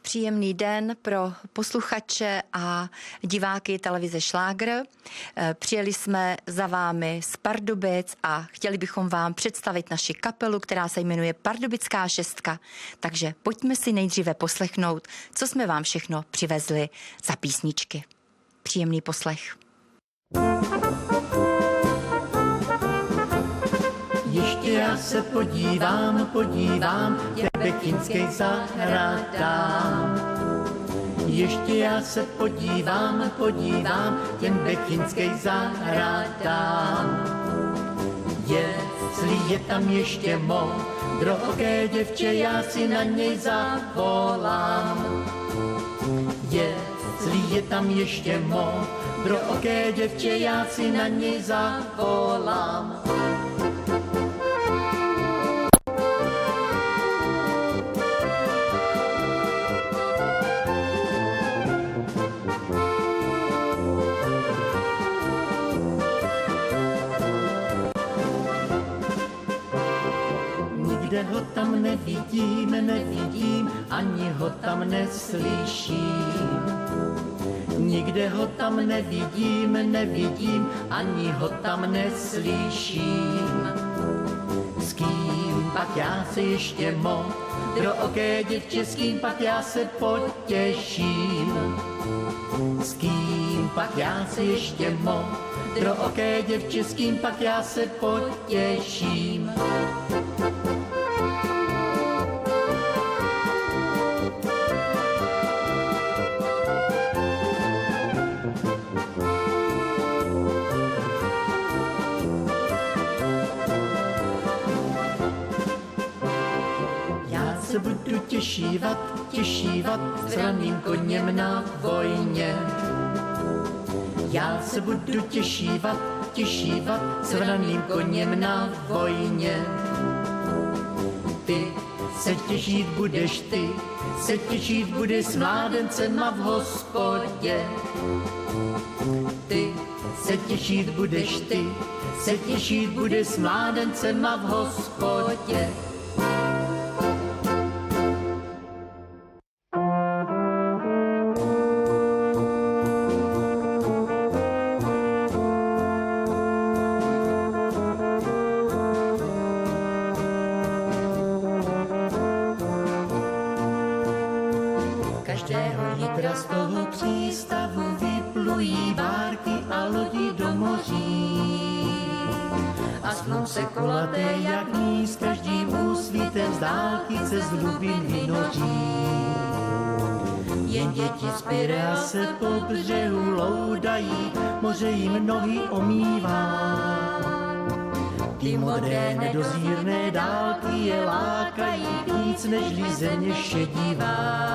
Příjemný den pro posluchače a diváky televize Šlágr. Přijeli jsme za vámi z Pardubic a chtěli bychom vám představit naši kapelu, která se jmenuje Pardubická šestka. Takže pojďme si nejdříve poslechnout, co jsme vám všechno přivezli za písničky. Příjemný poslech. Ještě já se podívám, těm bekinským zahradám. Ještě já se podívám, těm bekinským zahradám. Jestli je tam ještě modrooké děvče, já si na něj zavolám. Jestli je tam ještě modrooké děvče, já si na něj zavolám. Nikde ho tam nevidím, ani ho tam neslyším. Nikde ho tam nevidím, ani ho tam neslyším. S kým pak já se ještě modrooké děvče, s kým pak já se potěším. S kým pak já se ještě modrooké děvče, s kým pak já se potěším. Se budu těšívat s raným koněm na vojně. Já se budu těšívat s raným koněm na vojně. Ty se těšit budeš, s mládencema v hospodě. Ty se těšit budeš, s mládencema v hospodě. Každého jitra z toho přístavu vyplují bárky a lodi do moří. A snou se kulaté jak níz, každým úsvitem z dálky cez hlubin vynoří. Jen děti z Pirea se po břehu loudají, moře jim nohy omývá. Ty modré nedozírné dálky je lákají víc nežli země šedivá.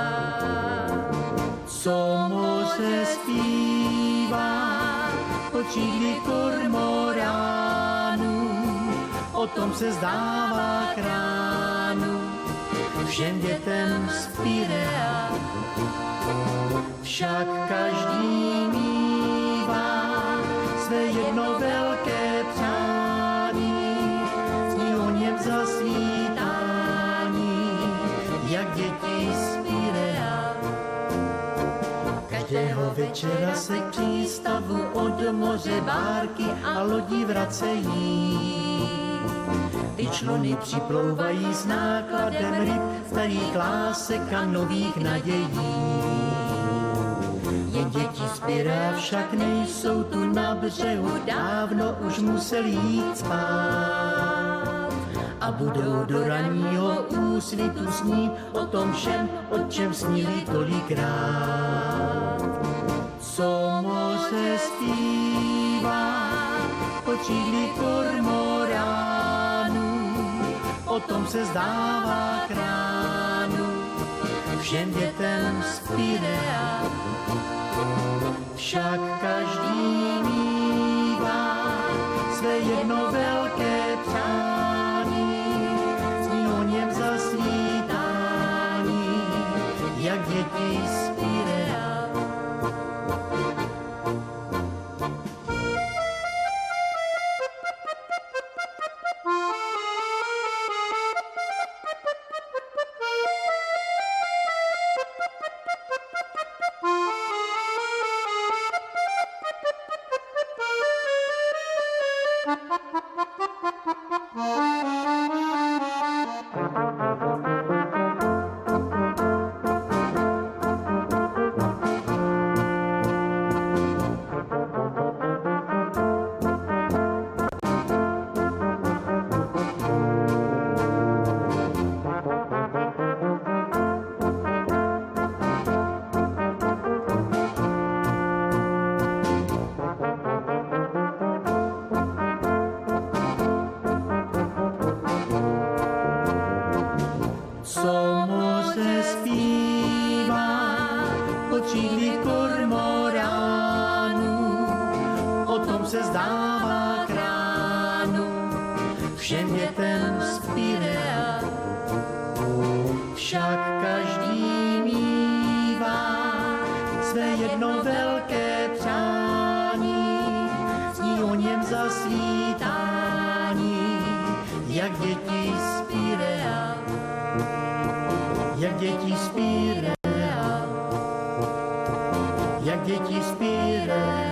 Co moře zpívá po křídli kormoránů, o tom se zdává k ránu všem dětem z Pirea. Však každý mívá své jedno velké přání, zní o něm zasvítání, jak děti z Pirea. Každého večera se k přístavu od moře bárky a lodi vracejí. Ty čluny připlouvají s nákladem ryb, starých lásek a nových nadějí. Jen děti z Pirea však nejsou tu na břehu, dávno už museli jít spát. A budou do ranního úsvitu snít o tom všem, o čem snili tolikrát. Co moře zpívá po křídli kormoránů, o tom se zdává k ránu všem dětem z Pirea. Však každý mívá své jedno velké přání, zní o něm zasvítání, jak děti z Pirea. se zdává kránu všem dětem z Pirea. Však každý mívá své jedno velké přání, zní o něm zasvítání, jak děti z Pirea, jak děti z Pirea, jak děti z Pirea.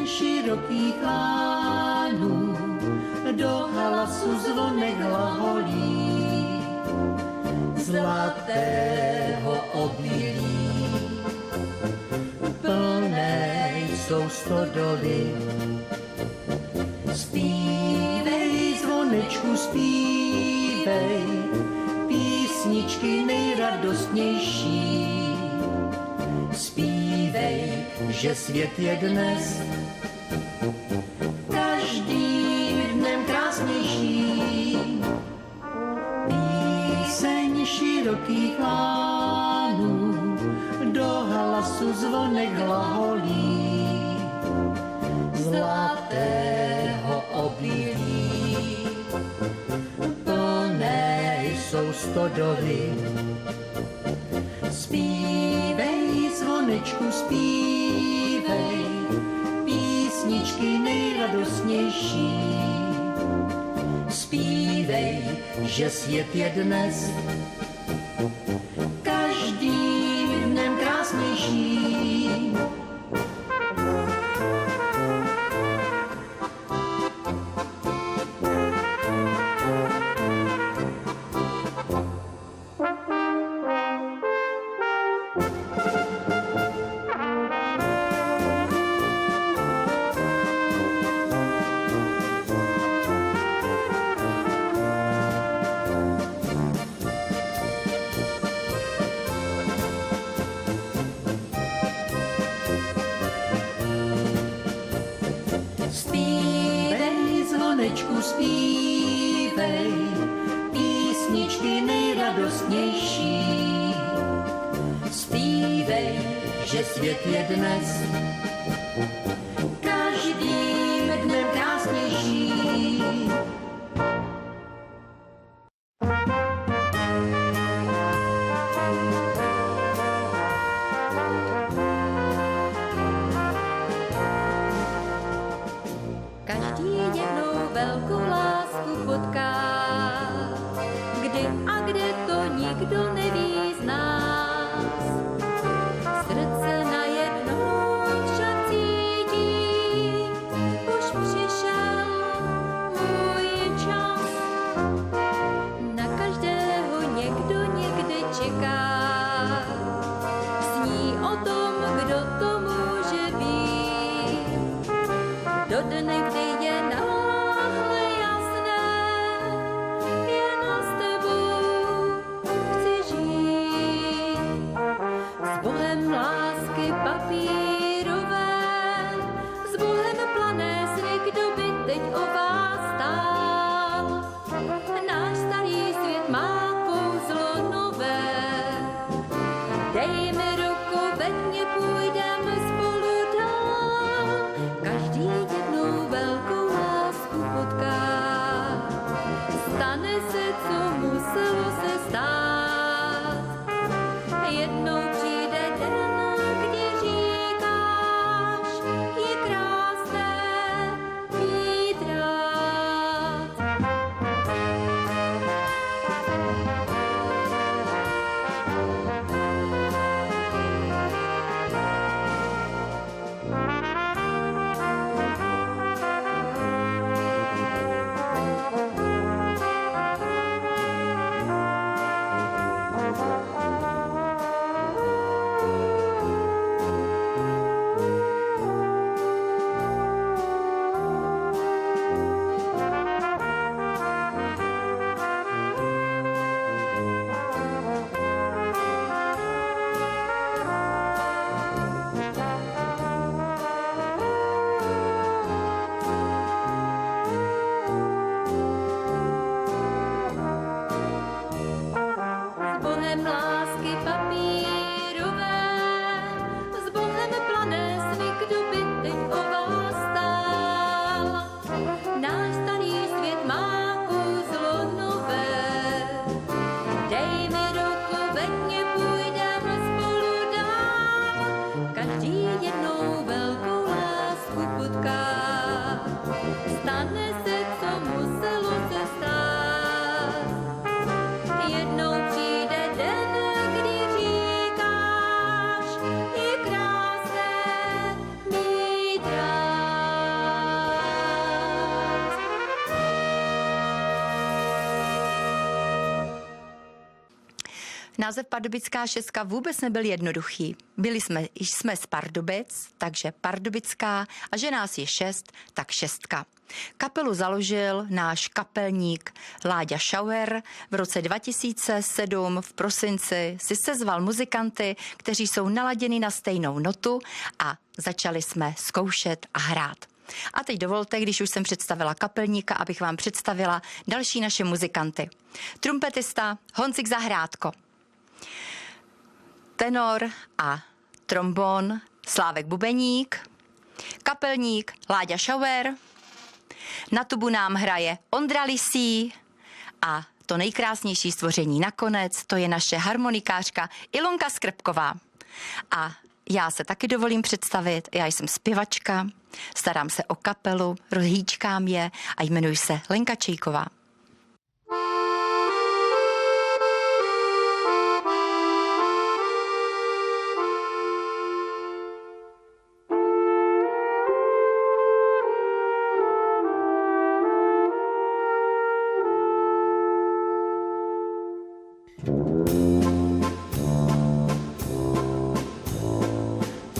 Širokých lánů do hlasu zvonek hlaholí zlatého obilí. Plné jsou stodoly, zpívej zvonečku, zpívej písničky nejradostnější. Zpívej, že svět je dnes každým dnem krásnější. Píseň širokých lánů do hlasu zvonek hlaholí zlatého obilí. Plné jsou stodoly, zpívej zvonečku, zpívej písničky nejradostnější. Zpívej, že svět je dnes každým dnem krásnější. Zvonečku, zpívej písničky nejradostnější. Zpívej, že svět je dnes každým dnem krásnější. Každý jednou velkou lásku potká, kdy a kde to nikdo neví z nás. Srdce najednou Dej mi ruku, veď mě, půjdem spolu dál. Každý jednou velkou lásku potká. Stane se, co muselo se stát. Jednou přijde den, kdy říkáš, je krásné mít rád. S Bohem lásky papírové, s Bohem plané zvyk doby teď o vás stál. Náš starý svět má kouzlo nové. Dej mi ruku, veď mě, půjdem spolu dál. Každý jednou velkou lásku potká. Stane se, co muselo se stát. Jednou přijde den, kdy říkáš, je krásné mít rád. Název Pardubická šestka vůbec nebyl jednoduchý. Jsme z Pardubic, takže Pardubická, a že nás je 6, tak šestka. Kapelu založil náš kapelník Láďa Schauer. V roce 2007 v prosinci si sezval muzikanty, kteří jsou naladěni na stejnou notu, a začali jsme zkoušet a hrát. A teď dovolte, když už jsem představila kapelníka, abych vám představila další naše muzikanty. Trumpetista Honzik Zahrádko. Tenor a trombon Slávek Bubeník. Kapelník Láďa Schauer. Na tubu nám hraje Ondra Lisý a to nejkrásnější stvoření nakonec, to je naše harmonikářka Ilonka Skrbková. A já se taky dovolím představit, já jsem zpěvačka, starám se o kapelu, rozhýčkám je a jmenuji se Lenka Čejková.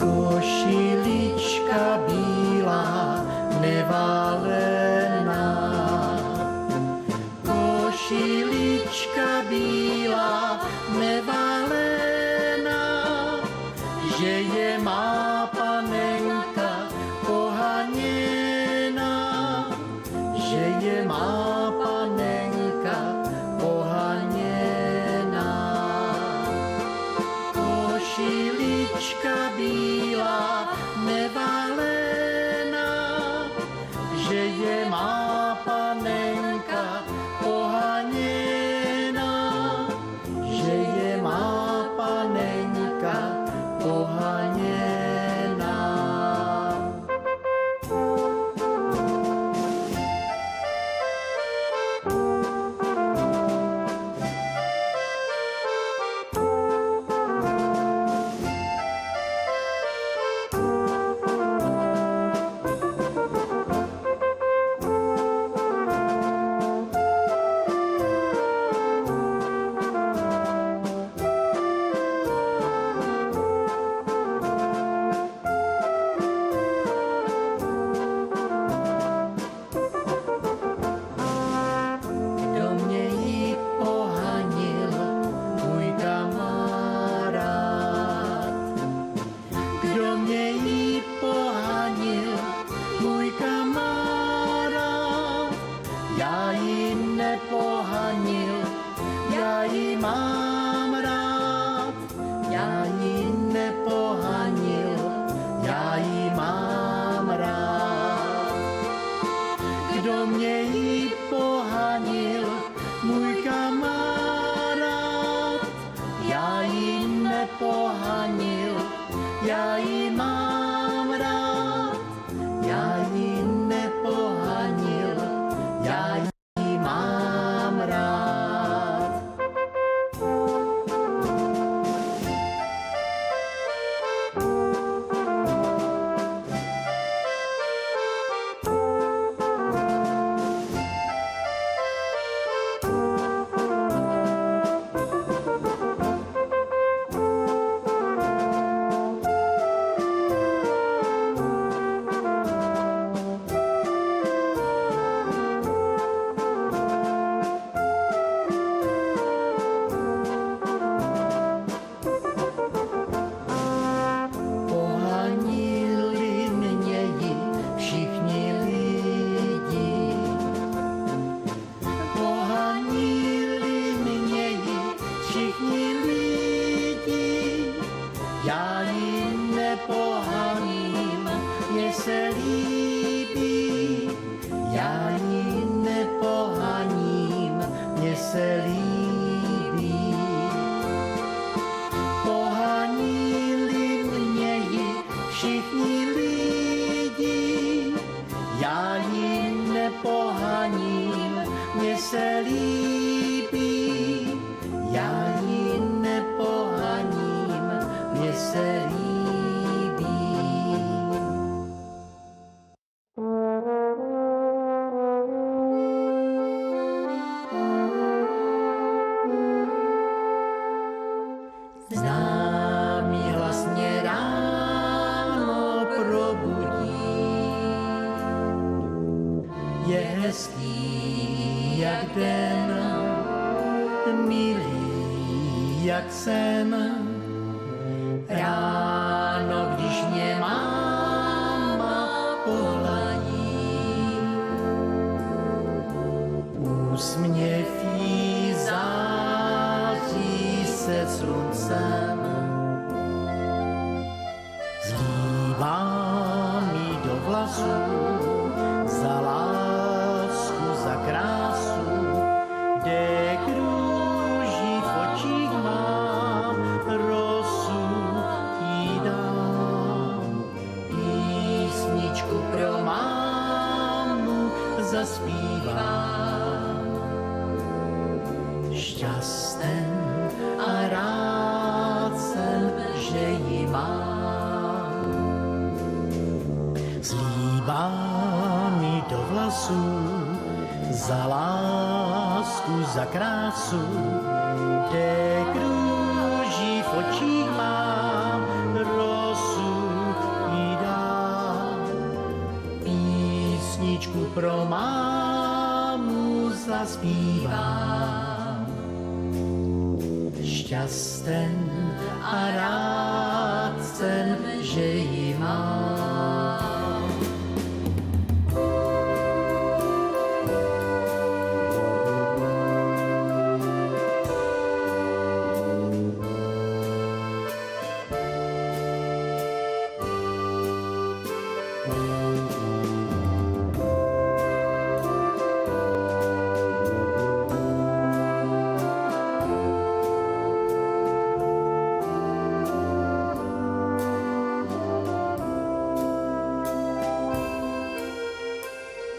Košilička bílá, nevalená. Košilička bílá, nevalená, že je má panenka pohaněná, že je má panenka pohaněná. Košilička bílá, nevalená, že je má panenka pohaněná, že je má se líbí. Pohanili mě ji všichni lidi, já ji nepohaním, mně se líbí. Já ji nepohaním, mně se líbí. Známý hlas mě ráno probudí, je hezký jak den, milý jak sen. Ráno, když mě máma pohladí, úsměv jí září se sluncem. Zlívá mi do vlasů za lásku, za krásu, kde kruží v očích mám, rosu jí dám. Písničku pro mámu zaspívám. Šťasten a rád jsem, že ji mám. Zlívá mi do vlasů za lásku, za krásu, kde kruží v očích mám, rosu jí dám. Písničku pro mámu zaspívám. Šťasten a rád jsem, že ji mám.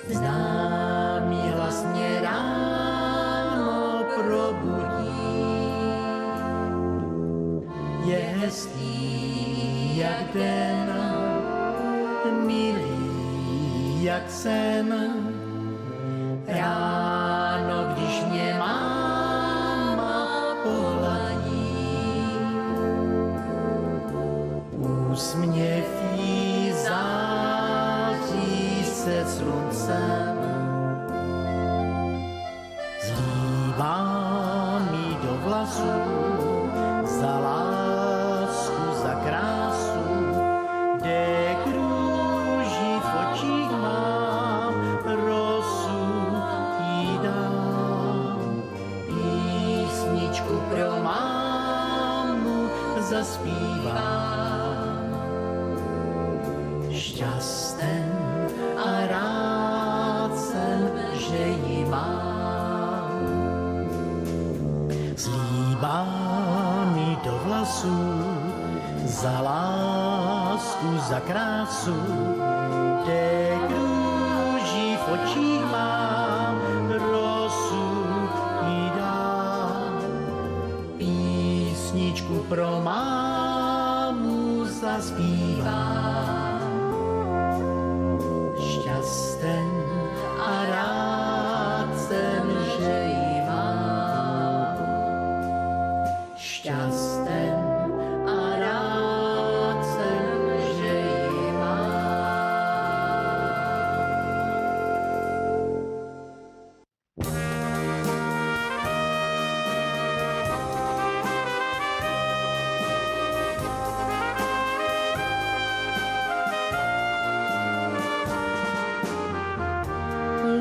Známý hlas mě ráno probudí, je hezký jak den, milý jak sen. Ráno, když mě máma pohladí, úsměv jí září se sluncem. Zlívá mi do vlasů za lásku, za krásu, kde kruží v očích mám, rosu jí dám. Písničku pro mámu zaspívám. Šťasten a rád jsem, že ji mám. Zlívá mi do vlasů za lásku, za krásu, kde kruží v očích mám, rosu jí dám. Písničku pro mámu zaspívám. Šťasten a rád jsem, že ji mám. Šťasten a rád jsem, že ji mám.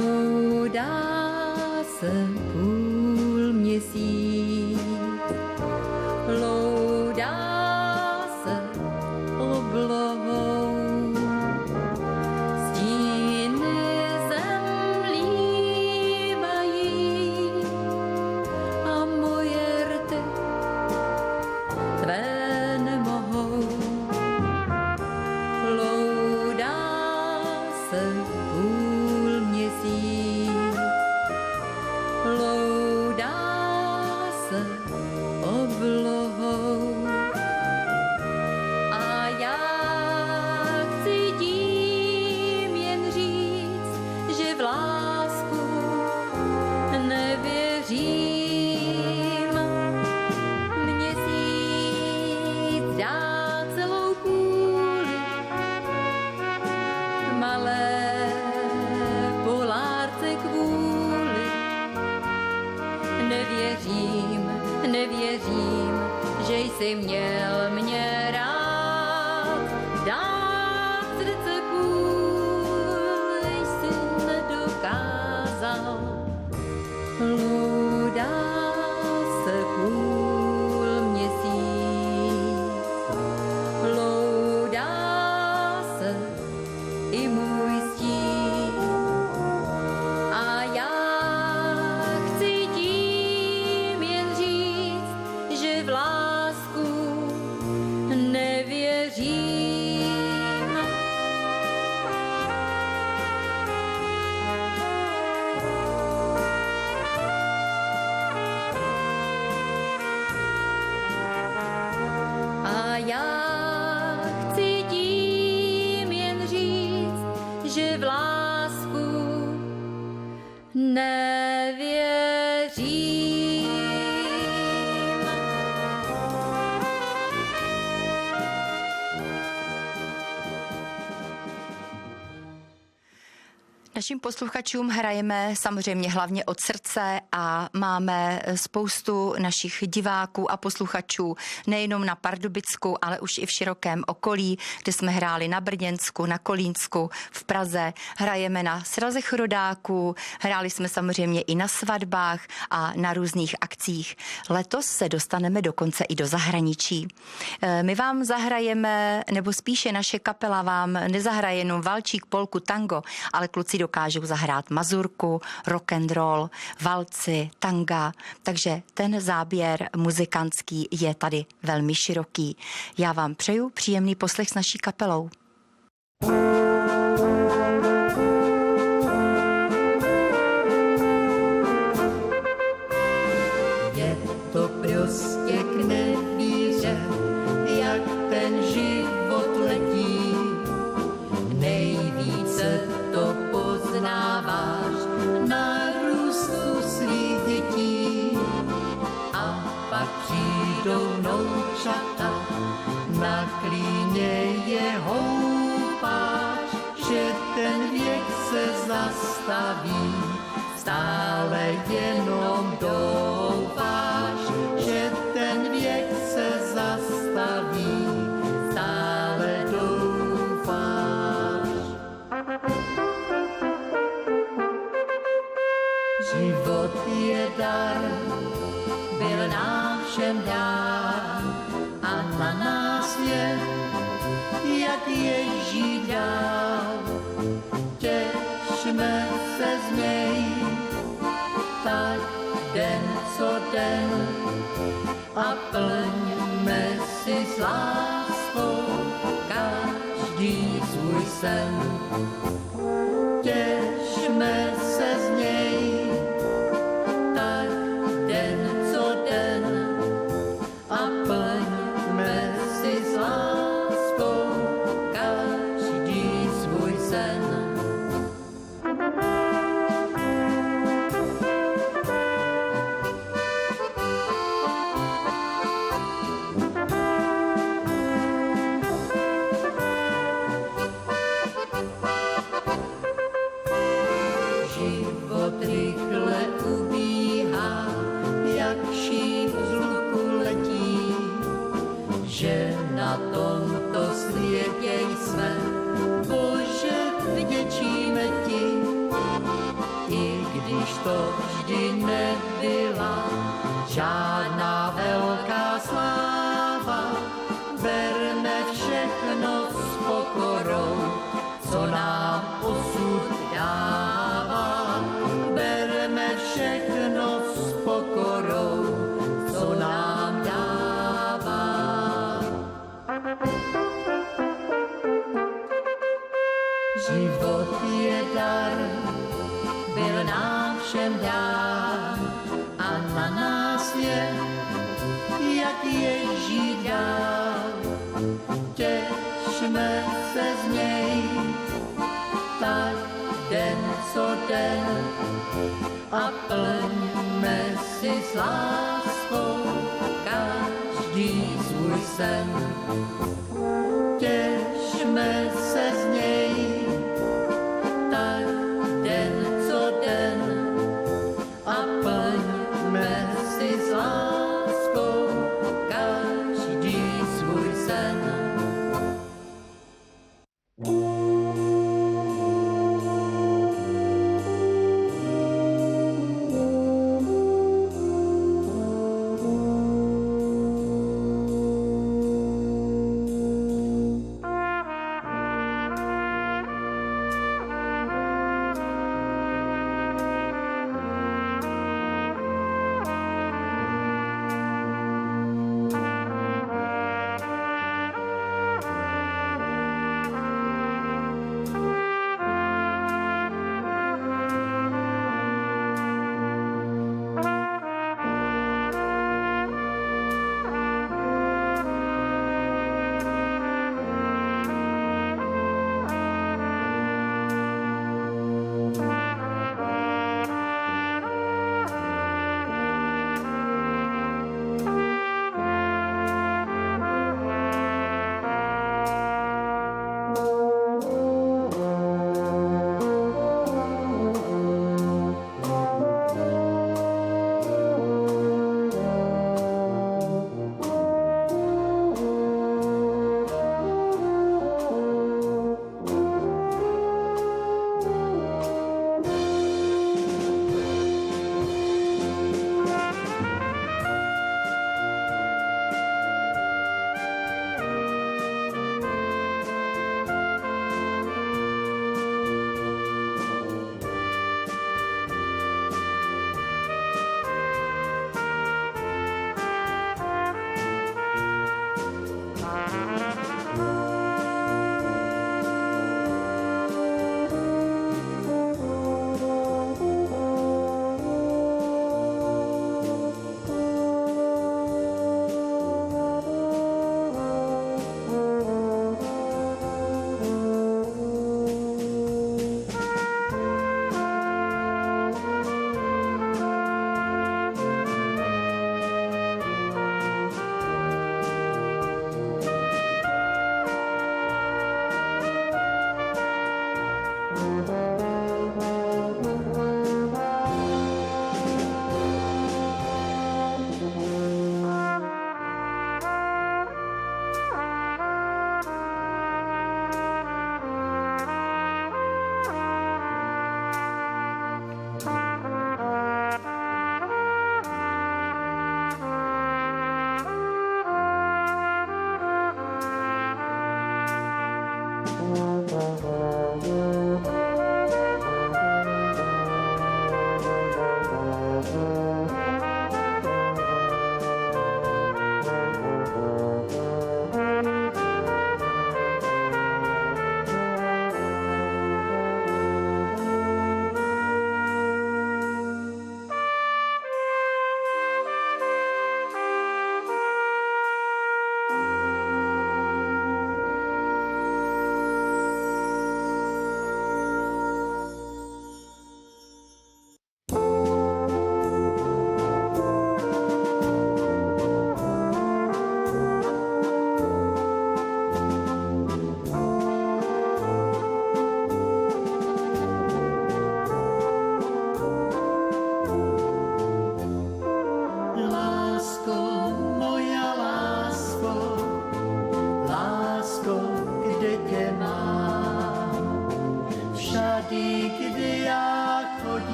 Loudá se půl měsíc, loudá se oblohou, stíny zem lívají, nevěřím, že jsi měl mě rád. Dát srdce půl jsi nedokázal. Ludá se půl měsíc, loudá se i můj stín. A já chci tím jen říct, že v lásku nevěřím. A já chci tím jen říct, že v lásku nevěřím. Našim posluchačům hrajeme samozřejmě hlavně od srdce a máme spoustu našich diváků a posluchačů nejenom na Pardubicku, ale už i v širokém okolí, kde jsme hráli na Brněnsku, na Kolínsku, v Praze. Hrajeme na srazech rodáků, hráli jsme samozřejmě i na svatbách a na různých akcích. Letos se dostaneme dokonce i do zahraničí. My vám zahrajeme, nebo spíše naše kapela vám nezahraje jenom valčík, polku, tango, ale kluci dokážou zahrát mazurku, rock and roll, valci, tanga, takže ten záběr muzikantský je tady velmi široký. Já vám přeju příjemný poslech s naší kapelou. Je to prostě k nevíře, jak ten život letí. Nejvíce to poznáváš na růstu svých dětí. A pak přijdou vnoučata, na klíně je houpáš, že ten věk se zastaví. Stále jenom doufáš, že ten věk se zastaví. Stále doufáš. Život je dar, byl nám všem dán a na nás je, jak je žít dál. Těšme se z něj, tak den co den a plňme si s láskou každý svůj sen. Těšme se z něj, tak den co den a plňme si s láskou každý svůj sen. Život rychle ubíhá, jak šíp z luku letí, že na tomto světě jsme, Bože, vděčíme ti. I když to vždy nebyla žádná velká sláva, berme všechno s pokorou, co nám osud dává. Bereme všechno s pokorou, co nám dává. Život je dar, byl nám všem dán a na nás je, jak je žít dál. Těšme se z něj, tak den co den a plňme si s láskou každý svůj sen. Těšme se z něj, tak den co den a plňme si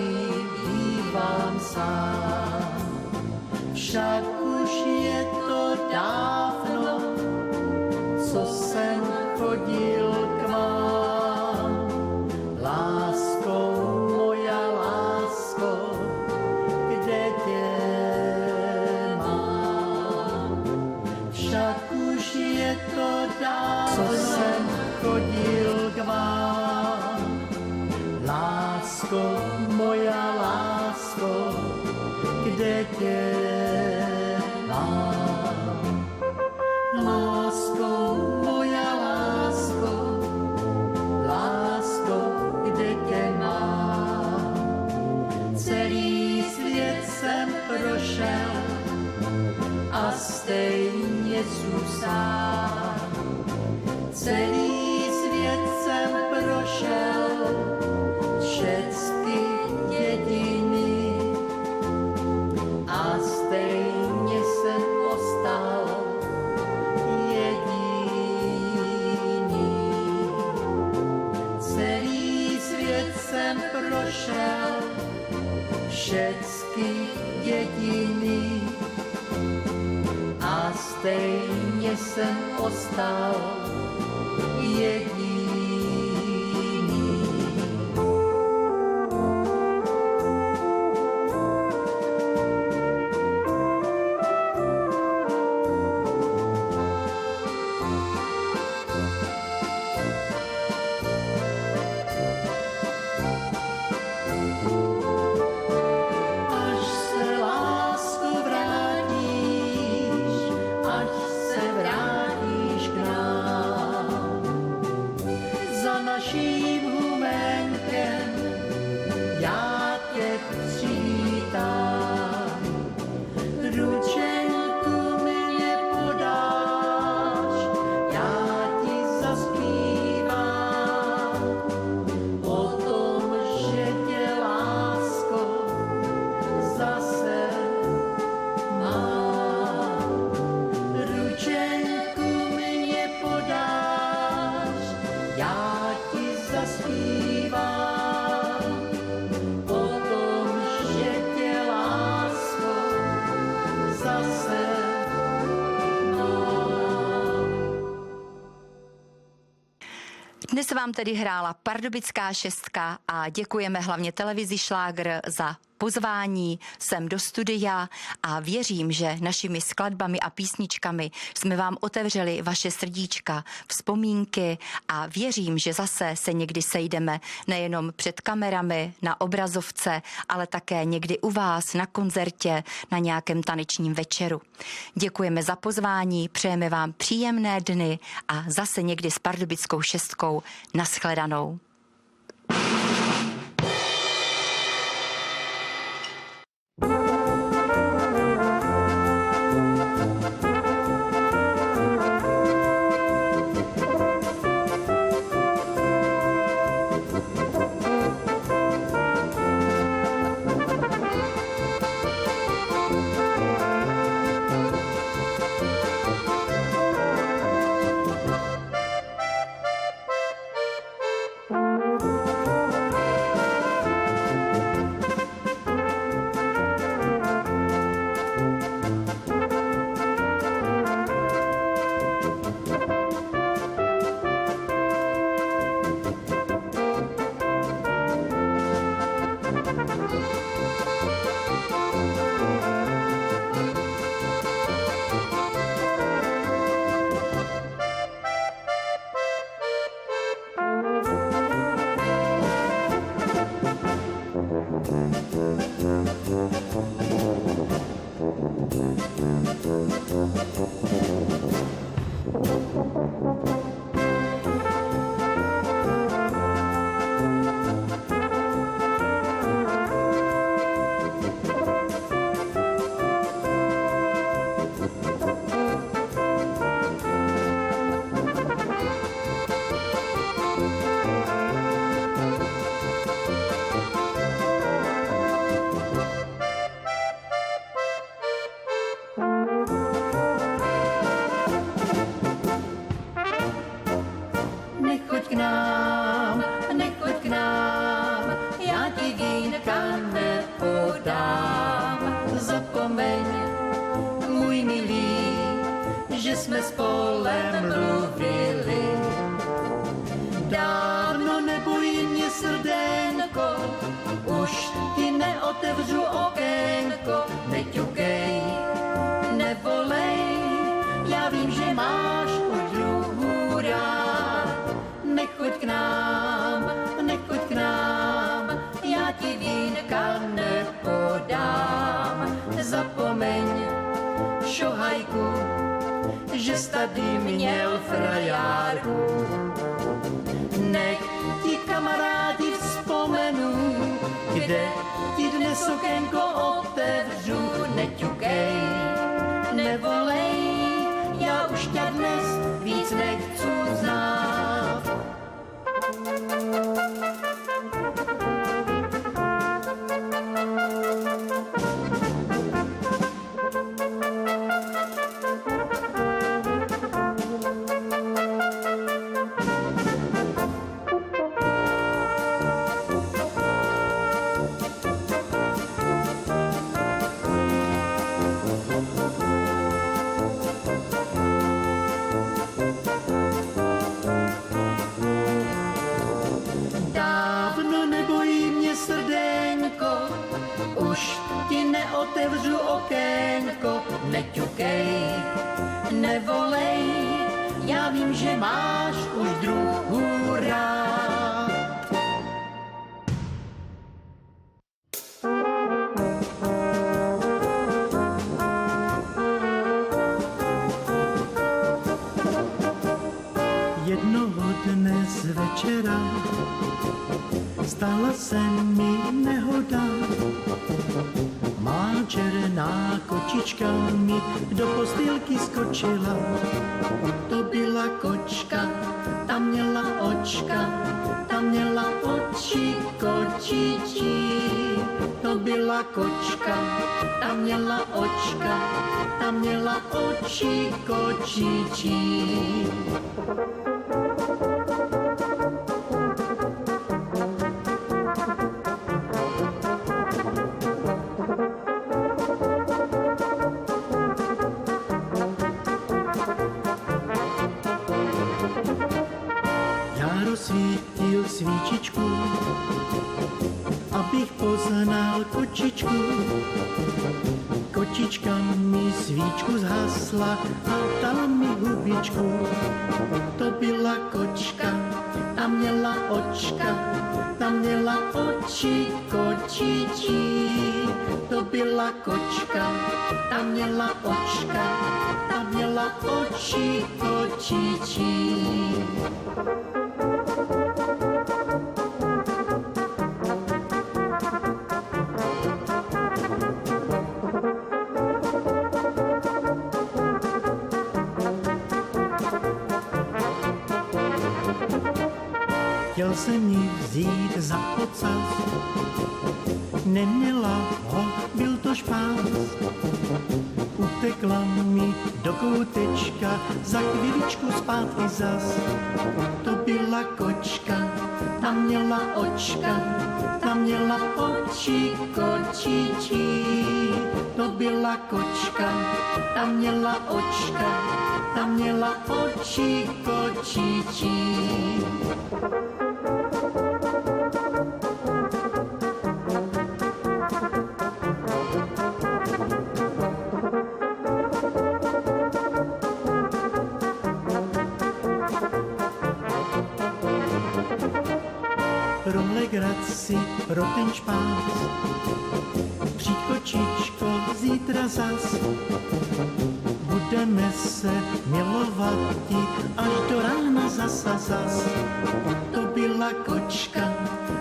tady bývám sám. Však už je to dávno, co jsem chodil k vám. Lásko, moja lásko, kde tě mám? Však už je to dávno, co jsem chodil k vám. Lásko, moja lásko, kde tě mám? Lásko, moja lásko, lásko, kde tě mám? Celý svět jsem prošel a stejně zůstal. Celý svět jsem prošel, všecky dědiny a stejně jsem ostal jediný. Celý svět jsem prošel, všecky dědiny a stejně jsem ostal jediný. Až se, lásko, vrátíš, až se vrátíš k nám, za naším humenkem já tě přivítám. Ručenku mě podáš, já ti zaspívám o tom, že tě, lásko, zase mám. Ručenku mě podáš, já ti zaspívám o tom, že tě, lásko, zase mám. Dnes vám tedy hrála Pardubická šestka a děkujeme hlavně televizi Šlágr za pozvání sem do studia a věřím, že našimi skladbami a písničkami jsme vám otevřeli vaše srdíčka, vzpomínky a věřím, že zase se někdy sejdeme nejenom před kamerami, na obrazovce, ale také někdy u vás na koncertě, na nějakém tanečním večeru. Děkujeme za pozvání, přejeme vám příjemné dny a zase někdy s Pardubickou šestkou. Naschledanou. můj milý, že jsme spolem mluvili. Dávno nebojí mě srdenko, už ti neotevřu okénko. Neťukej, nevolej, já vím, že máš už druhou rád. Nechoď k nám, já ti vínka nepodám. Zapomeň, šohajku, že jsi tady měl frajárku. Nech ti kamarádi vzpomenu, kde ti dnes okénko otevřu. Neťukej, nevolej, já už tě dnes víc nechcu znát. Už ti neotevřu okénko, neťukej, nevolej, já vím, že máš už druhou rád. Jednoho dne z večera stala se mi nehoda. Má černá kočička mi do postýlky skočila. To byla kočka, ta měla očka, ta měla oči kočičí. To byla kočka, ta měla očka, ta měla oči kočičí. Rozsvítil svíčičku, abych poznal kočičku. Kočička mi svíčku zhasla a dala mi hubičku. To byla kočka, ta měla očka, ta měla oči kočičí. To byla kočka, ta měla očka, ta měla oči kočičí. Chtěl jsem ji vzít za ocas, neměla ho, byl to špás. Utekla mi do koutečka, za chvíličku zpátky zas. To byla kočka, ta měla očka, ta měla oči kočičí. To byla kočka, ta měla očka, ta měla oči kočičí. Pro legraci, pro ten špás, přijď kočičko zítra zas. Budeme se milovat až do rána zas a zas. To byla kočka,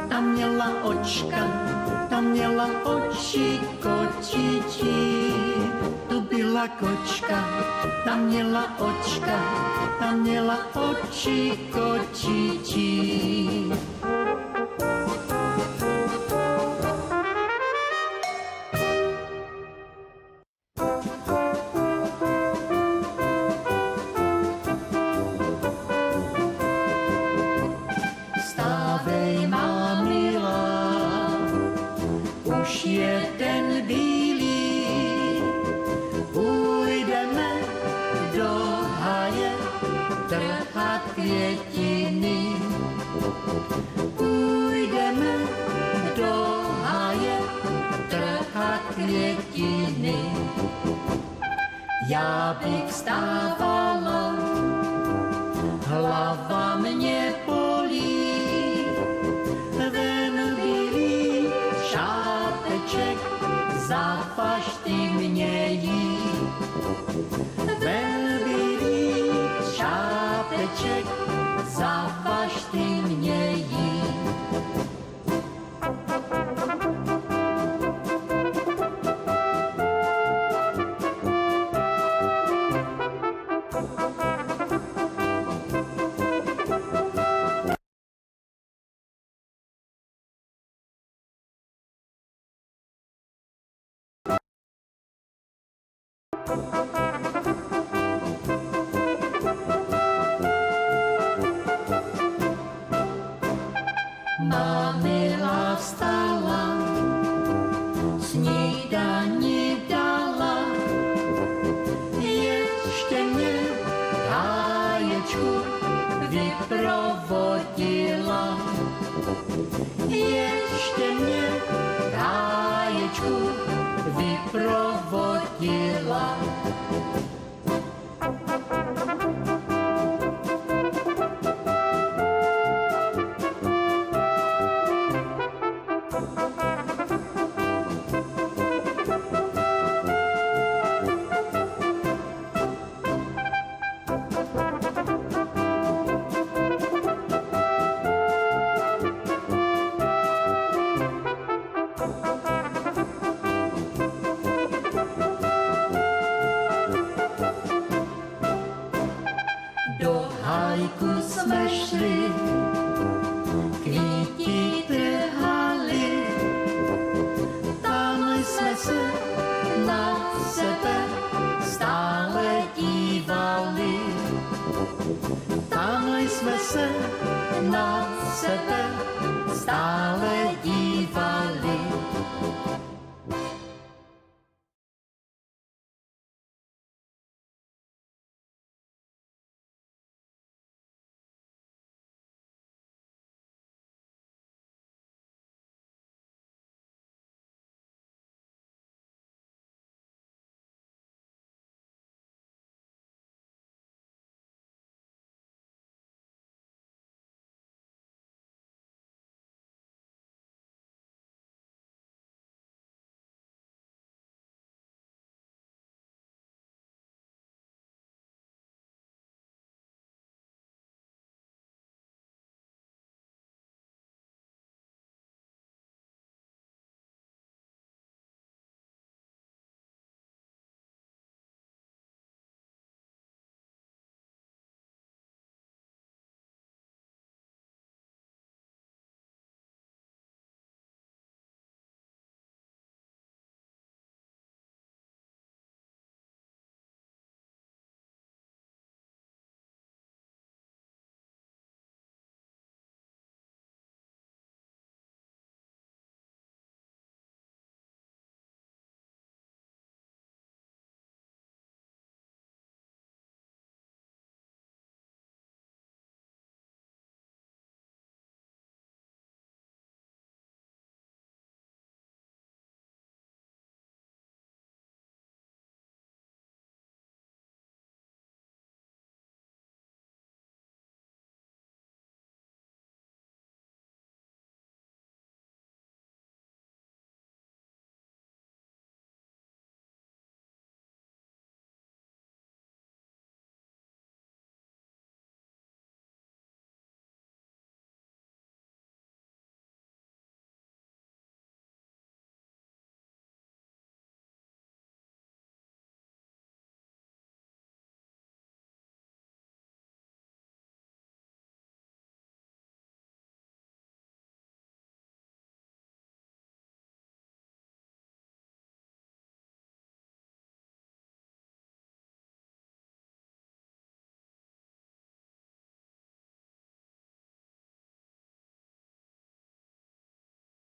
ta měla očka, ta měla oči kočičí. To byla kočka, ta měla očka, ta měla oči kočičí. Stávej, má milá, už je ten bílý, půjde trhat květiny. Půjdeme do háje trhat květiny. Já bych vstávala, hlava mě bolí, ven bílý šáteček, zapaž ty mě jí. Ven bílý šáteček, zapaž ty mě jí. Mamila vstala, snídani dala, ještě mě háječku vyprovodila. Ještě mě háječku vyprovodila. Do hájku jsme šli, kvíti trhali, tam jsme se na sebe stále dívali. Tam jsme se na sebe stále dívali.